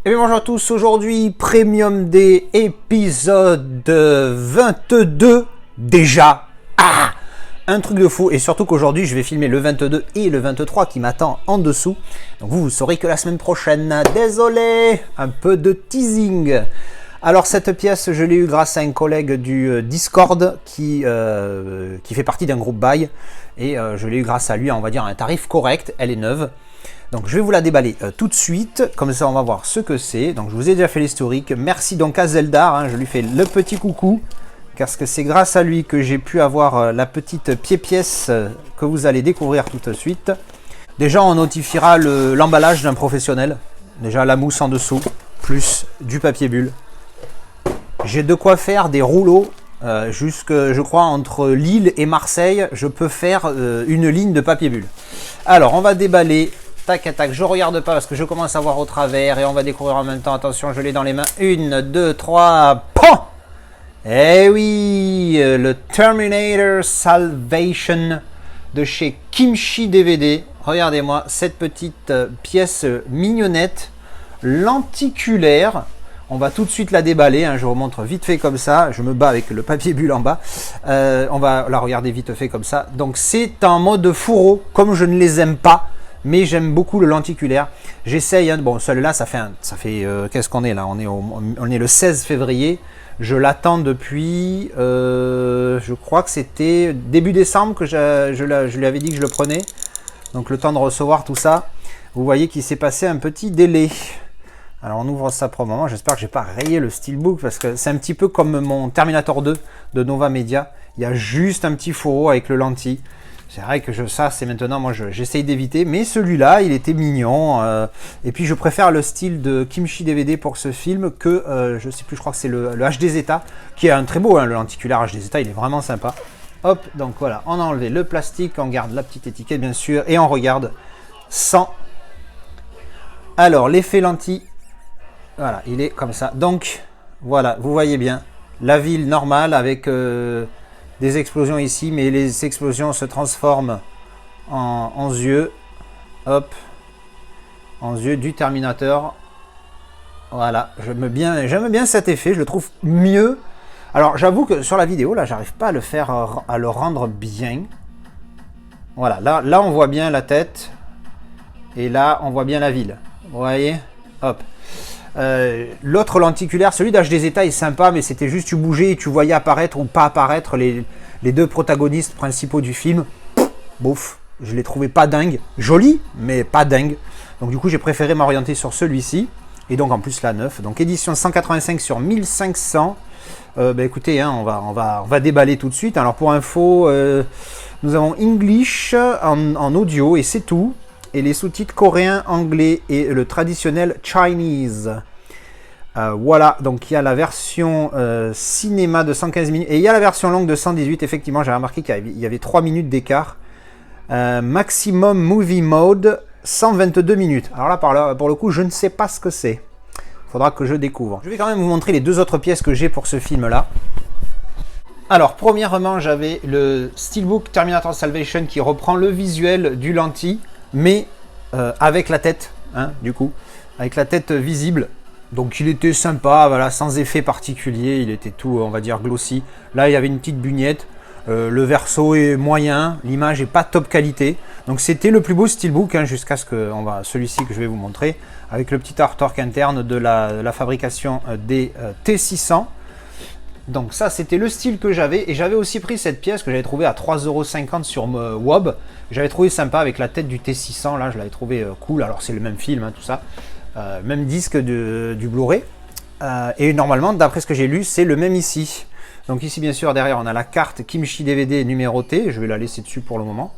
Et bien bonjour à tous, aujourd'hui Premium Day épisode 22 déjà. Ah, un truc de fou, et surtout qu'aujourd'hui je vais filmer le 22 et le 23 qui m'attend en dessous. Donc vous saurez que la semaine prochaine. Désolé, un peu de teasing. Alors cette pièce je l'ai eue grâce à un collègue du Discord qui fait partie d'un groupe buy. Et je l'ai eue grâce à lui, on va dire à un tarif correct, elle est neuve. Donc je vais vous la déballer tout de suite, comme ça on va voir ce que c'est. Donc je vous ai déjà fait l'historique. Merci donc à Zeldar, hein, je lui fais le petit coucou, parce que c'est grâce à lui que j'ai pu avoir la petite pièce que vous allez découvrir tout de suite. Déjà on notifiera l'emballage d'un professionnel. Déjà la mousse en dessous, plus du papier bulle. J'ai de quoi faire des rouleaux, jusque je crois entre Lille et Marseille, je peux faire une ligne de papier bulle. Alors on va déballer. Tac, tac, je regarde pas parce que je commence à voir au travers et on va découvrir en même temps. Attention, je l'ai dans les mains. 1, 2, 3, POM! Eh oui, le Terminator Salvation de chez Kimchi DVD. Regardez-moi cette petite pièce mignonnette, lenticulaire. On va tout de suite la déballer, hein, je vous montre vite fait comme ça. Je me bats avec le papier bulle en bas. On va la regarder vite fait comme ça. Donc c'est en mode fourreau, comme je ne les aime pas. Mais j'aime beaucoup le lenticulaire. J'essaye, hein, bon celui-là ça fait qu'est-ce qu'on est là, on est le 16 février. Je l'attends depuis, je crois que c'était début décembre que je lui avais dit que je le prenais. Donc le temps de recevoir tout ça. Vous voyez qu'il s'est passé un petit délai. Alors on ouvre ça pour le moment. J'espère que je n'ai pas rayé le steelbook parce que c'est un petit peu comme mon Terminator 2 de Nova Media. Il y a juste un petit fourreau avec le lentille. C'est vrai que ça c'est maintenant, moi j'essaye d'éviter, mais celui-là il était mignon, et puis je préfère le style de Kimchi DVD pour ce film que, je sais plus, je crois que c'est le HD Zeta, qui est un très beau, hein, le lenticulaire HD Zeta, il est vraiment sympa. Hop, donc voilà, on a enlevé le plastique, on garde la petite étiquette bien sûr, et on regarde sans. Alors l'effet lentille, voilà, il est comme ça, donc voilà, vous voyez bien, la ville normale avec... des explosions ici, mais les explosions se transforment en yeux. Hop. En yeux du Terminator. Voilà. J'aime bien cet effet. Je le trouve mieux. Alors, j'avoue que sur la vidéo, là, j'arrive pas à le faire, à le rendre bien. Voilà. Là, on voit bien la tête. Et là, on voit bien la ville. Vous voyez? Hop. L'autre lenticulaire, celui d'HD Zeta est sympa, mais c'était juste tu bougeais et tu voyais apparaître ou pas apparaître les deux protagonistes principaux du film. Bouf, je les trouvais pas dingues, jolis mais pas dingues. Donc du coup j'ai préféré m'orienter sur celui-ci, et donc en plus la 9, donc édition 185 sur 1500. Écoutez, hein, on va déballer tout de suite. Alors pour info, nous avons English en audio et c'est tout. Et les sous-titres coréens, anglais et le traditionnel Chinese. Voilà, donc il y a la version cinéma de 115 minutes et il y a la version longue de 118. Effectivement, j'ai remarqué qu'il y avait 3 minutes d'écart. Maximum Movie Mode, 122 minutes. Alors là, pour le coup, je ne sais pas ce que c'est. Il faudra que je découvre. Je vais quand même vous montrer les deux autres pièces que j'ai pour ce film-là. Alors, premièrement, j'avais le Steelbook Terminator Salvation qui reprend le visuel du lentille, mais avec la tête, hein, du coup, avec la tête visible. Donc il était sympa, voilà, sans effet particulier, il était tout, on va dire, glossy. Là, il y avait une petite bugnette, le verso est moyen, l'image est pas top qualité. Donc c'était le plus beau steelbook, hein, jusqu'à ce que, celui-ci que je vais vous montrer, avec le petit artwork interne de la fabrication des T600. Donc ça, c'était le style que j'avais. Et j'avais aussi pris cette pièce que j'avais trouvée à 3,50 € sur Wob. J'avais trouvé sympa avec la tête du T600. Là, je l'avais trouvé cool. Alors, c'est le même film, hein, tout ça. Même disque du Blu-ray. Et normalement, d'après ce que j'ai lu, c'est le même ici. Donc ici, bien sûr, derrière, on a la carte Kimchi DVD numérotée. Je vais la laisser dessus pour le moment.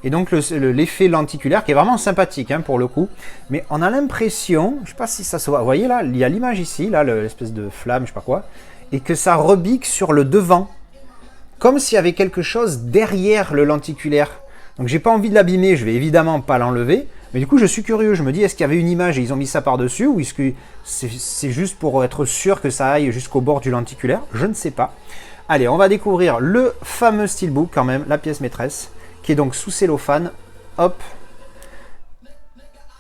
Et donc, l'effet lenticulaire qui est vraiment sympathique, hein, pour le coup. Mais on a l'impression, je ne sais pas si ça se voit. Vous voyez là, il y a l'image ici, là, l'espèce de flamme, je ne sais pas quoi. Et que ça rebique sur le devant, comme s'il y avait quelque chose derrière le lenticulaire. Donc j'ai pas envie de l'abîmer, je vais évidemment pas l'enlever, mais du coup je suis curieux, je me dis est-ce qu'il y avait une image et ils ont mis ça par-dessus, ou est-ce que c'est juste pour être sûr que ça aille jusqu'au bord du lenticulaire? Je ne sais pas. Allez, on va découvrir le fameux steelbook quand même, la pièce maîtresse, qui est donc sous cellophane. Hop.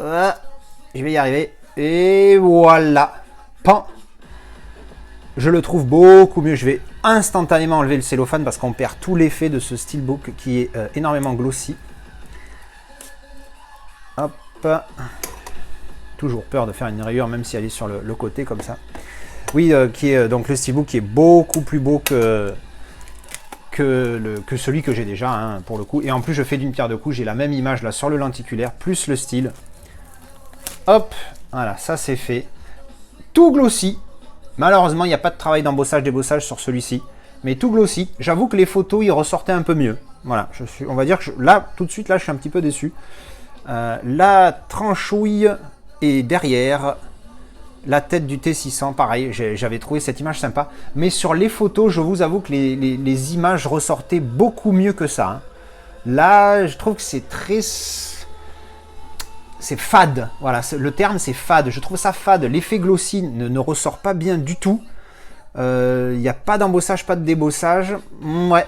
Je vais y arriver. Et voilà. Pan. Je le trouve beaucoup mieux. Je vais instantanément enlever le cellophane parce qu'on perd tout l'effet de ce steelbook qui est énormément glossy. Hop. Toujours peur de faire une rayure même si elle est sur le côté comme ça. Oui, qui est donc le steelbook qui est beaucoup plus beau que celui que j'ai déjà, hein, pour le coup. Et en plus, je fais d'une pierre deux coups. J'ai la même image là sur le lenticulaire, plus le style. Hop, voilà, ça c'est fait. Tout glossy. Malheureusement, il n'y a pas de travail d'embossage, débossage sur celui-ci. Mais tout glossy. J'avoue que les photos, ils ressortaient un peu mieux. Voilà, on va dire que là, tout de suite, là, je suis un petit peu déçu. La tranchouille est derrière. La tête du T600, pareil, j'avais trouvé cette image sympa. Mais sur les photos, je vous avoue que les images ressortaient beaucoup mieux que ça. Hein. Là, je trouve que c'est très... C'est fade. Voilà, le terme, c'est fade. Je trouve ça fade. L'effet glossy ne ressort pas bien du tout. Il n'y a pas d'embossage, pas de débossage. Ouais.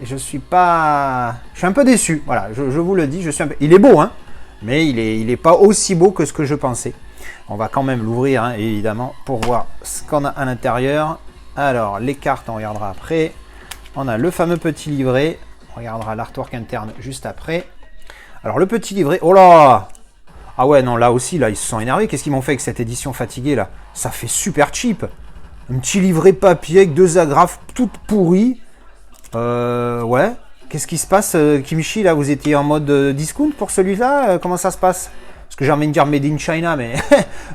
Je suis pas... Je suis un peu déçu. Voilà, je vous le dis. Je suis un peu... Il est beau, hein. Mais il est pas aussi beau que ce que je pensais. On va quand même l'ouvrir, hein, évidemment, pour voir ce qu'on a à l'intérieur. Alors, les cartes, on regardera après. On a le fameux petit livret. On regardera l'artwork interne juste après. Alors, le petit livret... Oh là! Ah ouais, non, là aussi, là, ils se sont énervés. Qu'est-ce qu'ils m'ont fait avec cette édition fatiguée, là? Ça fait super cheap. Un petit livret papier avec 2 agrafes toutes pourries. Ouais. Qu'est-ce qui se passe, Kimchi, là? Vous étiez en mode discount pour celui-là? Comment ça se passe? Parce que j'ai envie de dire Made in China, mais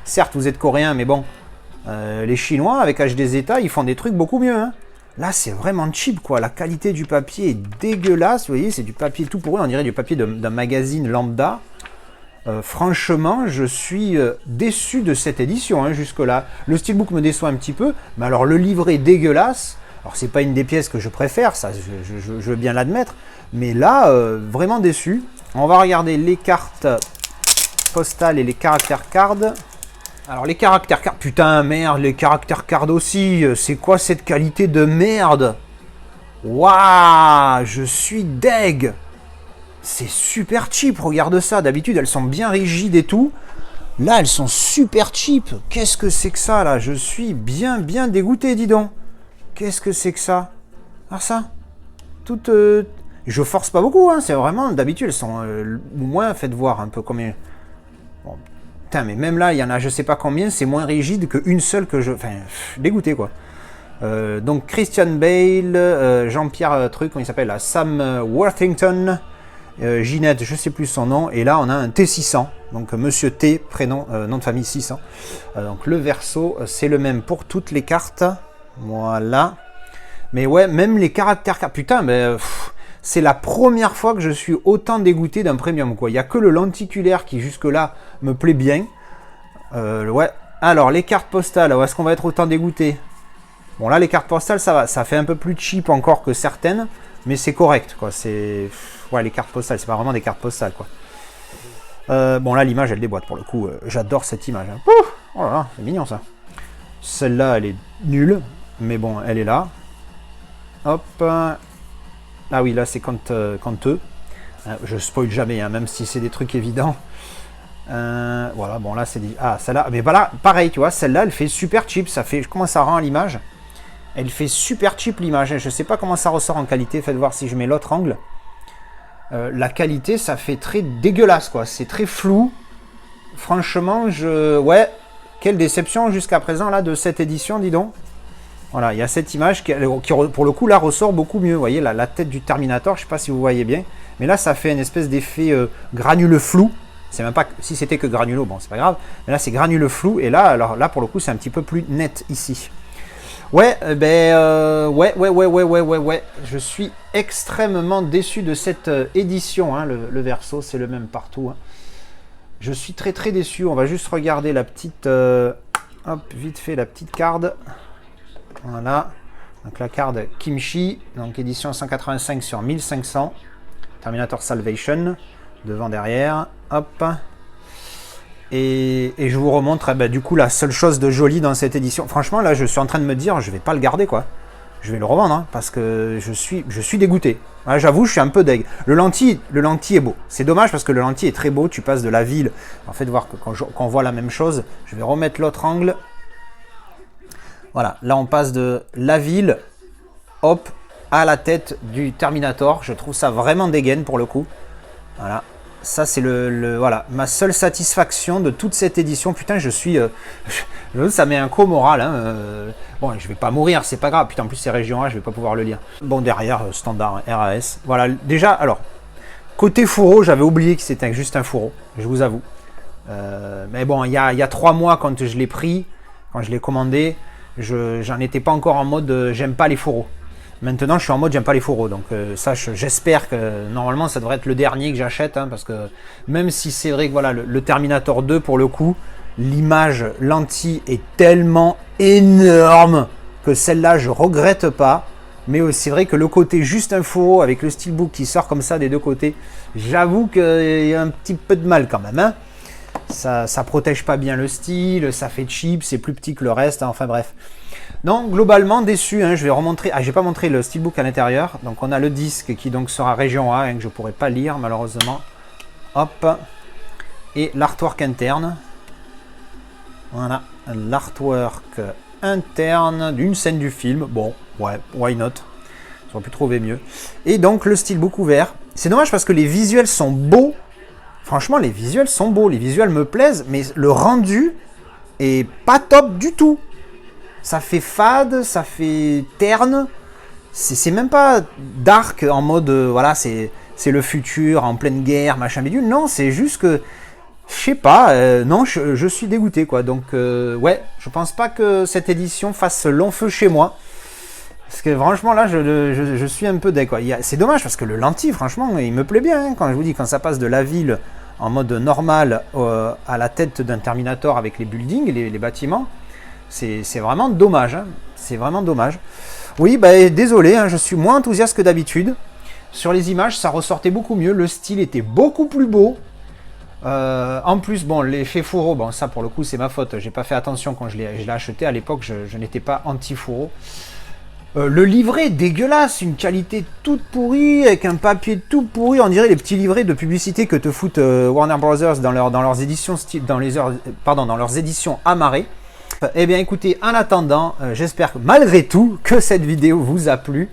certes, vous êtes coréen, mais bon. Les Chinois, avec HD Zeta, ils font des trucs beaucoup mieux. Hein. Là, c'est vraiment cheap, quoi. La qualité du papier est dégueulasse. Vous voyez, c'est du papier tout pourri. On dirait du papier d'un magazine lambda. Franchement, je suis déçu de cette édition, hein, jusque-là. Le steelbook me déçoit un petit peu. Mais alors, le livret est dégueulasse. Alors, c'est pas une des pièces que je préfère, ça, je veux bien l'admettre. Mais là, vraiment déçu. On va regarder les cartes... postales et les caractères cards. Alors les caractères cards, putain merde, les caractères cards aussi, c'est quoi cette qualité de merde? Waouh, je suis deg. C'est super cheap, regarde ça, d'habitude elles sont bien rigides et tout. Là elles sont super cheap. Qu'est-ce que c'est que ça là? Je suis bien dégoûté, dis donc. Qu'est-ce que c'est que ça? Alors ça, toute... Je force pas beaucoup, hein, c'est vraiment, d'habitude elles sont moins, faites voir un peu combien... Bon, putain, mais même là, il y en a je sais pas combien, c'est moins rigide qu'une seule que je... Enfin, dégoûté, quoi. Donc, Christian Bale, Jean-Pierre truc, comment il s'appelle là, Sam Worthington, Ginette, je sais plus son nom, et là, on a un T600, donc Monsieur T, prénom, nom de famille 600. Donc, le verso, c'est le même pour toutes les cartes. Voilà. Mais ouais, même les caractères... Putain, mais... c'est la première fois que je suis autant dégoûté d'un premium, quoi. Il n'y a que le lenticulaire qui, jusque-là, me plaît bien. Ouais. Alors, les cartes postales, où est-ce qu'on va être autant dégoûté? Bon, là, les cartes postales, ça va. Ça fait un peu plus cheap encore que certaines, mais c'est correct, quoi. C'est... Ouais, les cartes postales, c'est pas vraiment des cartes postales, quoi. Bon, là, l'image, elle déboîte, pour le coup. J'adore cette image. Hein. Ouh, oh là là, c'est mignon, ça. Celle-là, elle est nulle, mais bon, elle est là. Hop. Ah oui, là c'est quanteux. Je spoil jamais, hein, même si c'est des trucs évidents. Voilà, bon là c'est dit. Ah, celle-là, mais voilà, pareil, tu vois, celle-là elle fait super cheap. Ça fait, comment ça rend à l'image? Elle fait super cheap l'image. Je sais pas comment ça ressort en qualité. Faites voir si je mets l'autre angle. La qualité, ça fait très dégueulasse, quoi. C'est très flou. Franchement, ouais, quelle déception jusqu'à présent là de cette édition, dis donc. Voilà, il y a cette image qui, pour le coup, là, ressort beaucoup mieux. Vous voyez, la tête du Terminator, je ne sais pas si vous voyez bien. Mais là, ça fait une espèce d'effet granuleux flou. C'est même pas... Si c'était que granulo, bon, c'est pas grave. Mais là, c'est granuleux flou. Et là, alors là, pour le coup, c'est un petit peu plus net ici. Ouais, ouais. Je suis extrêmement déçu de cette édition. Hein. Le verso, c'est le même partout. Hein. Je suis très déçu. On va juste regarder la petite... hop, vite fait, la petite carte. Voilà, donc la carte Kimchi, donc édition 185 sur 1500, Terminator Salvation, devant derrière, hop, et je vous remontre, du coup, la seule chose de joli dans cette édition, franchement, là, je suis en train de me dire, je vais pas le garder, quoi, je vais le revendre, hein, parce que je suis dégoûté. Ouais, j'avoue, je suis un peu deg. Le lentille est beau. C'est dommage parce que le lentille est très beau. Tu passes de la ville. En fait, voir que quand on voit la même chose, je vais remettre l'autre angle. Voilà, là on passe de la ville, hop, à la tête du Terminator. Je trouve ça vraiment dégaine pour le coup. Voilà, ça c'est voilà, ma seule satisfaction de toute cette édition. Putain, je suis... ça met un coup au moral. Hein. Bon, je vais pas mourir, c'est pas grave. Putain, en plus c'est région A, je vais pas pouvoir le lire. Bon, derrière, standard RAS. Voilà, déjà, alors, côté fourreau, j'avais oublié que c'était juste un fourreau, je vous avoue. Mais bon, il y a 3 mois, quand je l'ai pris, quand je l'ai commandé, j'en étais pas encore en mode j'aime pas les fourreaux. Maintenant, je suis en mode j'aime pas les fourreaux. Donc ça, j'espère que normalement, ça devrait être le dernier que j'achète. Hein, parce que même si c'est vrai que voilà, le Terminator 2, pour le coup, l'image lentille est tellement énorme que celle-là, je regrette pas. Mais c'est vrai que le côté juste un fourreau avec le steelbook qui sort comme ça des deux côtés, j'avoue qu'il y a un petit peu de mal quand même. Hein. Ça protège pas bien le style, ça fait cheap, c'est plus petit que le reste, hein, enfin bref. Non, globalement déçu, hein, je vais remontrer. Ah, j'ai pas montré le steelbook à l'intérieur. Donc on a le disque qui donc sera région A, hein, que je pourrais pas lire malheureusement. Hop. Et l'artwork interne. Voilà, l'artwork interne d'une scène du film. Bon, ouais, why not? J'aurais pu trouver mieux. Et donc le steelbook ouvert. C'est dommage parce que les visuels sont beaux. Franchement, les visuels sont beaux, les visuels me plaisent, mais le rendu est pas top du tout. Ça fait fade, ça fait terne. C'est même pas dark en mode, voilà, c'est le futur en pleine guerre, machin bidule. Non, c'est juste que, je sais pas, non, je suis dégoûté, quoi. Donc, ouais, je pense pas que cette édition fasse long feu chez moi. Parce que franchement, là, je suis un peu deg, quoi. C'est dommage parce que le lentille, franchement, il me plaît bien. Hein, quand je vous dis, quand ça passe de la ville en mode normal à la tête d'un Terminator avec les buildings, les bâtiments, c'est vraiment dommage. Hein. C'est vraiment dommage. Oui, bah, désolé, hein, je suis moins enthousiaste que d'habitude. Sur les images, ça ressortait beaucoup mieux. Le style était beaucoup plus beau. En plus, bon, l'effet fourreau, bon, ça pour le coup, c'est ma faute. J'ai pas fait attention quand je l'ai acheté. À l'époque, je n'étais pas anti-fourreau. Le livret dégueulasse, une qualité toute pourrie, avec un papier tout pourri, on dirait les petits livrets de publicité que te foutent Warner Brothers dans leurs éditions dans leurs éditions amarrées. Eh bien écoutez, en attendant, j'espère que malgré tout que cette vidéo vous a plu.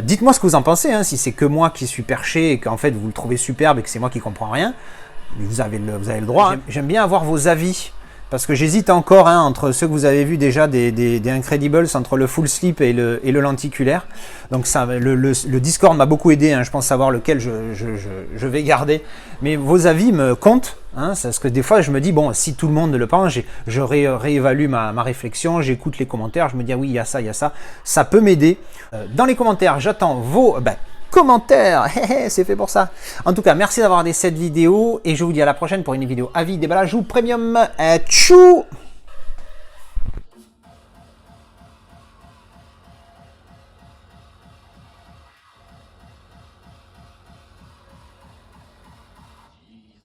Dites-moi ce que vous en pensez, hein, si c'est que moi qui suis perché et qu'en fait vous le trouvez superbe et que c'est moi qui comprends rien, vous avez le droit. Hein. J'aime bien avoir vos avis. Parce que j'hésite encore hein, entre ceux que vous avez vus déjà des Incredibles, entre le full slip et le lenticulaire. Donc ça, le Discord m'a beaucoup aidé, hein, je pense savoir lequel je vais garder. Mais vos avis me comptent, hein, parce que des fois je me dis, bon, si tout le monde le pense, je réévalue ma réflexion, j'écoute les commentaires, je me dis, ah oui, il y a ça, ça peut m'aider. Dans les commentaires, j'attends vos... commentaires, c'est fait pour ça. En tout cas, merci d'avoir regardé cette vidéo et je vous dis à la prochaine pour une vidéo avis, déballage ou premium. Tchou!